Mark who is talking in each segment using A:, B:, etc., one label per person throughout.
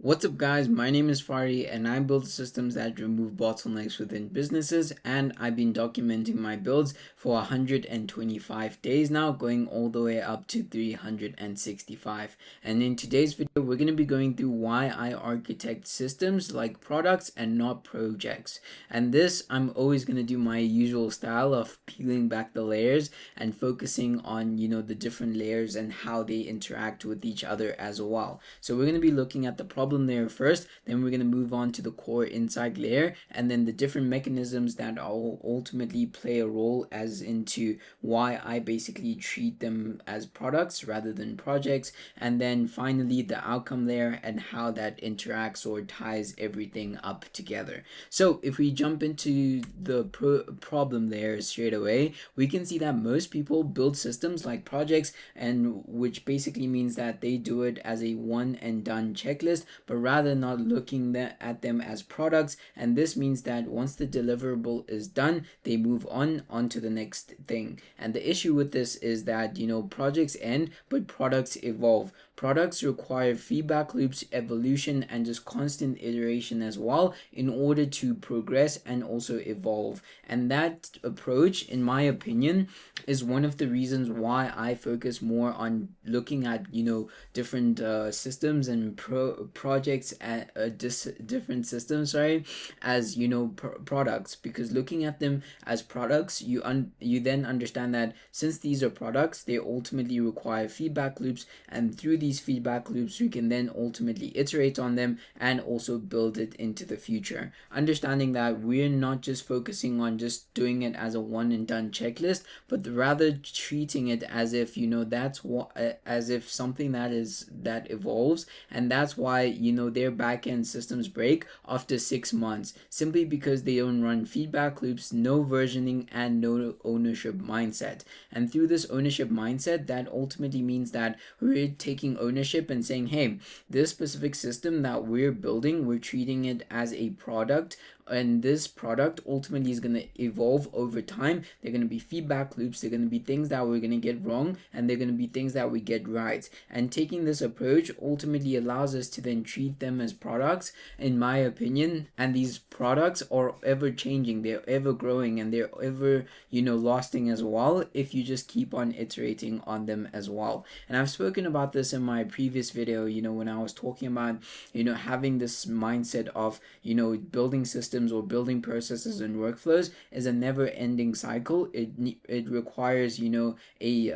A: What's up, guys? My name is Fari, and I build systems that remove bottlenecks within businesses. And I've been documenting my builds for 125 days now, going all the way up to 365. And in today's video, we're going to be going through why I architect systems like products and not projects. And this, I'm always going to do my usual style of peeling back the layers and focusing on, the different layers and how they interact with each other as well. So we're going to be looking at the problem layer first, then we're going to move on to the core insight layer, and then the different mechanisms that all ultimately play a role as into why I basically treat them as products rather than projects, and then finally the outcome layer and how that interacts or ties everything up together. So if we jump into the problem layer straight away, we can see that most people build systems like projects, and which basically means that they do it as a one and done checklist, but rather not looking at them as products. And this means that once the deliverable is done, they move on to the next thing. And the issue with this is that projects end but products evolve. Products require feedback loops, evolution, and just constant iteration as well in order to progress and also evolve. And that approach, in my opinion, is one of the reasons why I focus more on looking at different systems and projects at different systems, sorry, as products. Because looking at them as products, you then understand that since these are products, they ultimately require feedback loops, and through these feedback loops we can then ultimately iterate on them and also build it into the future, understanding that we're not just focusing on just doing it as a one and done checklist, but rather treating it as if that's what as if something that evolves. And that's why their backend systems break after 6 months, simply because they don't run feedback loops, no versioning, and no ownership mindset. And through this ownership mindset, that ultimately means that we're taking ownership and saying, hey, this specific system that we're building, we're treating it as a product, and this product ultimately is going to evolve over time. They're going to be feedback loops, they're going to be things that we're going to get wrong, and they're going to be things that we get right. And taking this approach ultimately allows us to then treat them as products, in my opinion. And these products are ever changing, they're ever growing, and they're ever lasting as well if you just keep on iterating on them as well. And I've spoken about this in my previous video, when I was talking about having this mindset of building systems or building processes and workflows is a never ending cycle. It requires a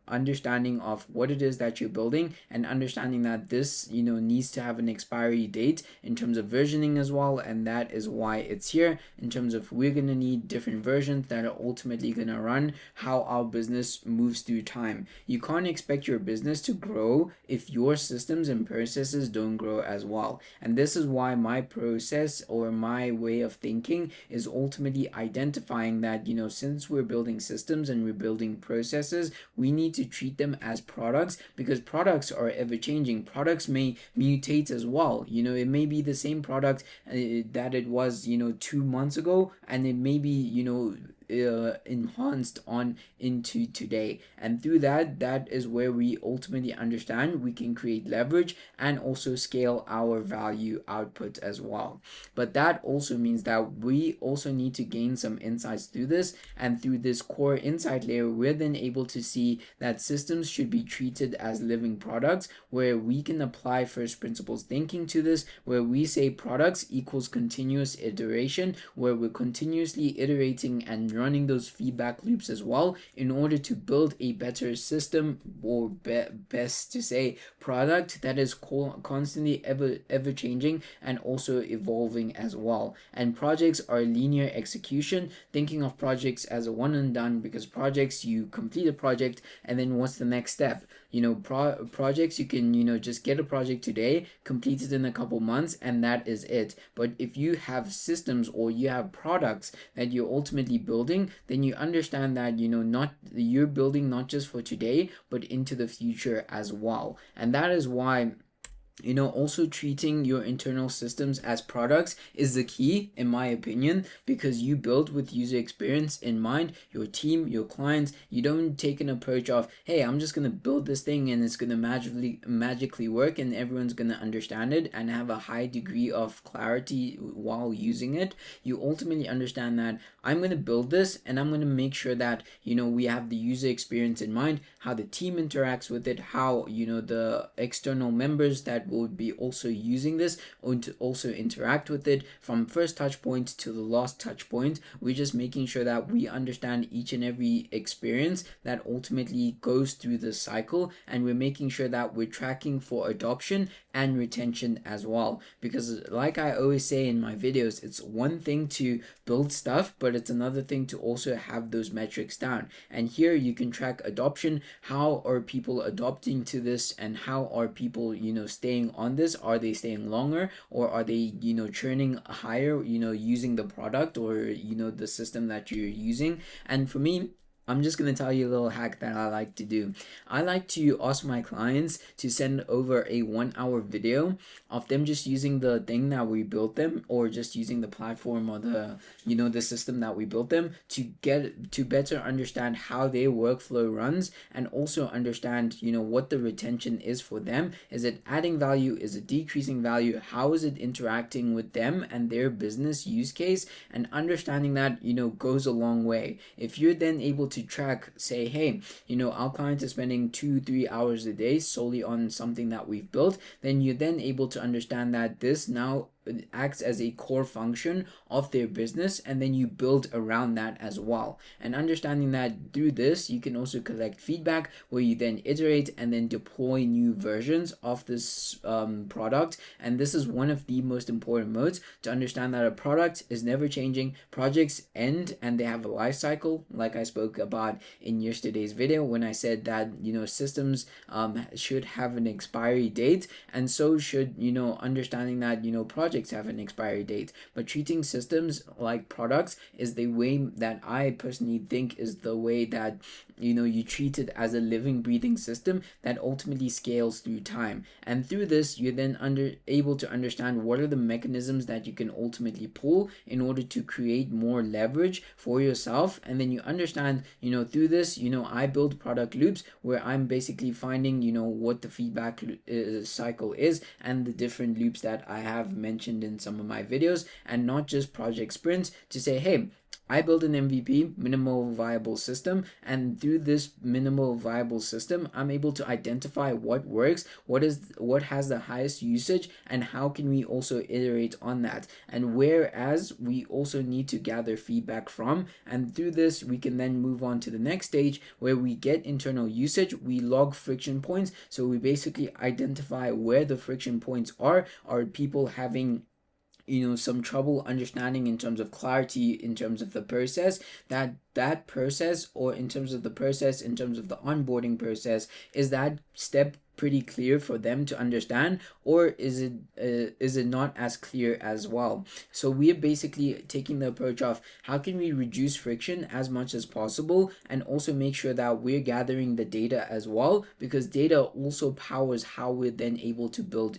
A: understanding of what it is that you're building, and understanding that this needs to have an expiry date in terms of versioning as well. And that is why it's here, in terms of we're going to need different versions that are ultimately going to run how our business moves through time. You can't expect your business to grow if your systems and processes don't grow as well. And this is why my process, or my way of thinking, is ultimately identifying that since we're building systems and we're building processes, we need to treat them as products, because products are ever changing. Products may mutate as well. It may be the same product that it was 2 months ago, and it may be enhanced on into today. And through that is where we ultimately understand we can create leverage and also scale our value output as well. But that also means that we also need to gain some insights through this, and through this core insight layer, we're then able to see that systems should be treated as living products, where we can apply first principles thinking to this, where we say products equals continuous iteration, where we're continuously iterating and running those feedback loops as well in order to build a better system, or best to say product, that is constantly ever changing and also evolving as well. And projects are linear execution, thinking of projects as a one and done, because projects, you complete a project and then what's the next step? Projects, you can just get a project today, complete it in a couple months, and that is it. But if you have systems or you have products that you're ultimately building, then you understand that not you're building not just for today but into the future as well. And that is why Also treating your internal systems as products is the key, in my opinion, because you build with user experience in mind, your team, your clients. You don't take an approach of, hey, I'm just gonna build this thing and it's gonna magically work and everyone's gonna understand it and have a high degree of clarity while using it. You ultimately understand that I'm gonna build this and I'm gonna make sure that we have the user experience in mind, how the team interacts with it, how the external members that will be also using this or to also interact with it from first touch point to the last touch point. We're just making sure that we understand each and every experience that ultimately goes through the cycle, and we're making sure that we're tracking for adoption and retention as well. Because like I always say in my videos, it's one thing to build stuff, but it's another thing to also have those metrics down. And here you can track adoption. How are people adopting to this, and how are people staying on this? Are they staying longer, or are they churning higher using the product or the system that you're using? And for me, I'm just going to tell you a little hack that I like to do. I like to ask my clients to send over a 1 hour video of them just using the thing that we built them, or just using the platform or the system that we built them, to get to better understand how their workflow runs, and also understand what the retention is for them. Is it adding value? Is it decreasing value? How is it interacting with them and their business use case? And understanding that goes a long way. If you're then able to track, say, hey, our client is spending 2-3 hours a day solely on something that we've built, then you're then able to understand that this now acts as a core function of their business, and then you build around that as well. And understanding that through this you can also collect feedback, where you then iterate and then deploy new versions of this product. And this is one of the most important modes, to understand that a product is never changing. Projects end and they have a life cycle, like I spoke about in yesterday's video when I said that systems should have an expiry date, and so should understanding that projects have an expiry date. But treating systems like products is the way that I personally think is the way that you treat it as a living, breathing system that ultimately scales through time. And through this, you're then able to understand what are the mechanisms that you can ultimately pull in order to create more leverage for yourself. And then you understand through this, I build product loops where I'm basically finding what the feedback cycle is, and the different loops that I have mentioned in some of my videos, and not just project sprints, to say, hey, I build an MVP, minimal viable system, and through this minimal viable system, I'm able to identify what works, what has the highest usage, and how can we also iterate on that. And whereas we also need to gather feedback from, and through this we can then move on to the next stage where we get internal usage, we log friction points, so we basically identify where the friction points are people having some trouble understanding in terms of clarity, in terms of the process, that process, or in terms of the process, in terms of the onboarding process, is that step pretty clear for them to understand, or is it not as clear as well? So we're basically taking the approach of how can we reduce friction as much as possible, and also make sure that we're gathering the data as well, because data also powers how we're then able to build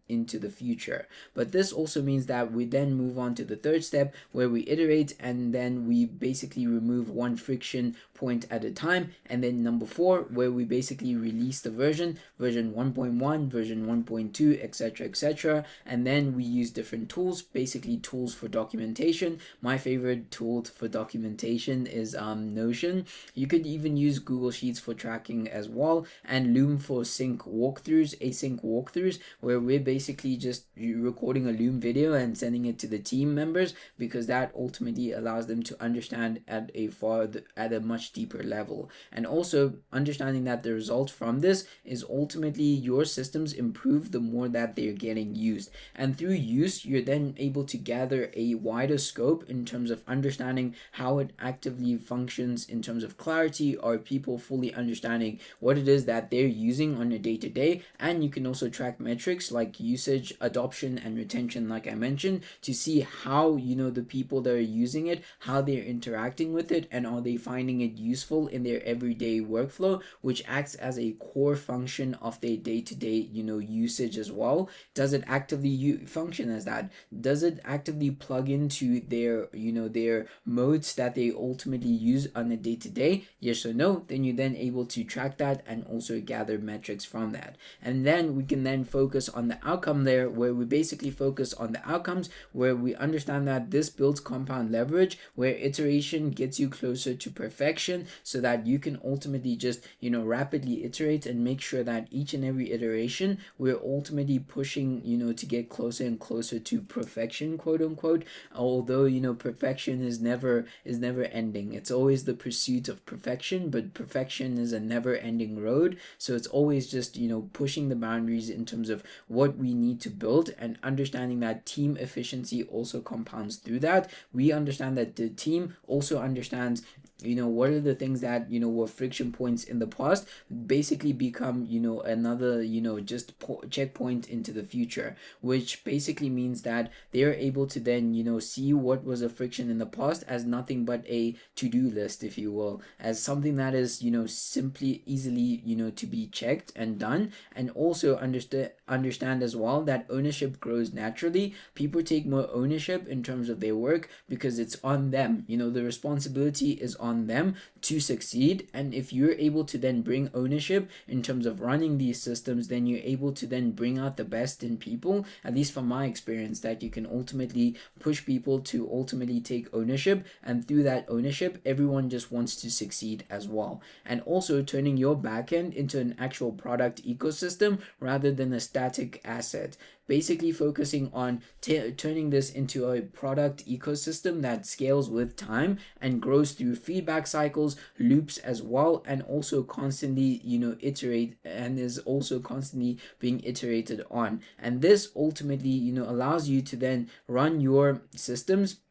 A: into the future. But this also means that we then move on to the third step, where we iterate, and then we basically remove one friction point at a time. And then number 4, where we basically release the version 1.1, version 1.2, etc, etc. And then we use different tools, basically tools for documentation. My favorite tool for documentation is Notion. You could even use Google Sheets for tracking as well, and Loom for async walkthroughs, where we're basically just recording a Loom video and sending it to the team members, because that ultimately allows them to understand at a much deeper level. And also understanding that the result from this is ultimately your systems improve the more that they're getting used. And through use, you're then able to gather a wider scope in terms of understanding how it actively functions in terms of clarity. Are people fully understanding what it is that they're using on a day-to-day? And you can also track metrics like usage, adoption, and retention, like I mentioned, to see how the people that are using it, how they're interacting with it, and are they finding it useful in their everyday workflow, which acts as a core function of their day-to-day, usage as well? Does it actively function as that? Does it actively plug into their, their modes that they ultimately use on a day-to-day? Yes or no? Then you're then able to track that and also gather metrics from that. And then we can then focus on the outcome there, where we basically focus on the outcomes, where we understand that this builds compound leverage, where iteration gets you closer to perfection, so that you can ultimately just, rapidly iterate and make sure that each and every iteration we're ultimately pushing, to get closer and closer to perfection, quote unquote. Although, perfection is never ending. It's always the pursuit of perfection, but perfection is a never ending road. So it's always just, pushing the boundaries in terms of what we need to build, and understanding that team efficiency also compounds through that. We understand that the team also understands, what are the things that, were friction points in the past, basically become, another, just checkpoint into the future, which basically means that they're able to then, see what was a friction in the past as nothing but a to-do list, if you will, as something that is, simply easily, to be checked and done. And also understand as well that ownership grows naturally. People take more ownership in terms of their work because it's on them. The responsibility is on them to succeed. And if you're able to then bring ownership in terms of running these systems, then you're able to then bring out the best in people, at least from my experience, that you can ultimately push people to ultimately take ownership, and through that ownership everyone just wants to succeed as well. And also turning your backend into an actual product ecosystem rather than a static asset, basically focusing on turning this into a product ecosystem that scales with time and grows through feedback cycles, loops as well, and also constantly, iterate, and is also constantly being iterated on. And this ultimately, allows you to then run your systems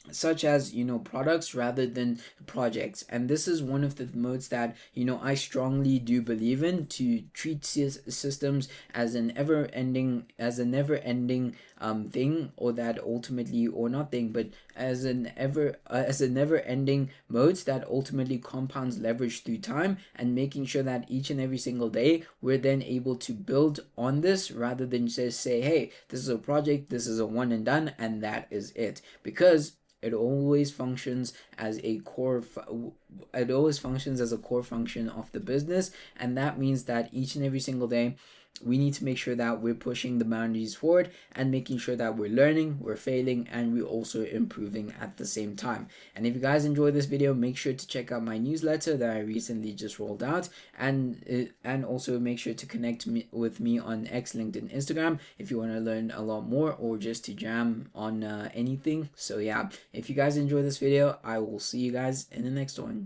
A: such as, products rather than projects. And this is one of the modes that, I strongly do believe in, to treat systems as an never ending thing, or that ultimately, or not thing, but as a never ending modes that ultimately compounds leverage through time, and making sure that each and every single day we're then able to build on this, rather than just say, hey, this is a project, this is a one and done, and that is it. Because it always functions as a core function of the business. And that means that each and every single day we need to make sure that we're pushing the boundaries forward, and making sure that we're learning, we're failing, and we're also improving at the same time. And if you guys enjoyed this video, make sure to check out my newsletter that I recently just rolled out, and also make sure to connect with me on X, LinkedIn, Instagram if you want to learn a lot more, or just to jam on anything. So yeah, if you guys enjoyed this video, I will see you guys in the next one.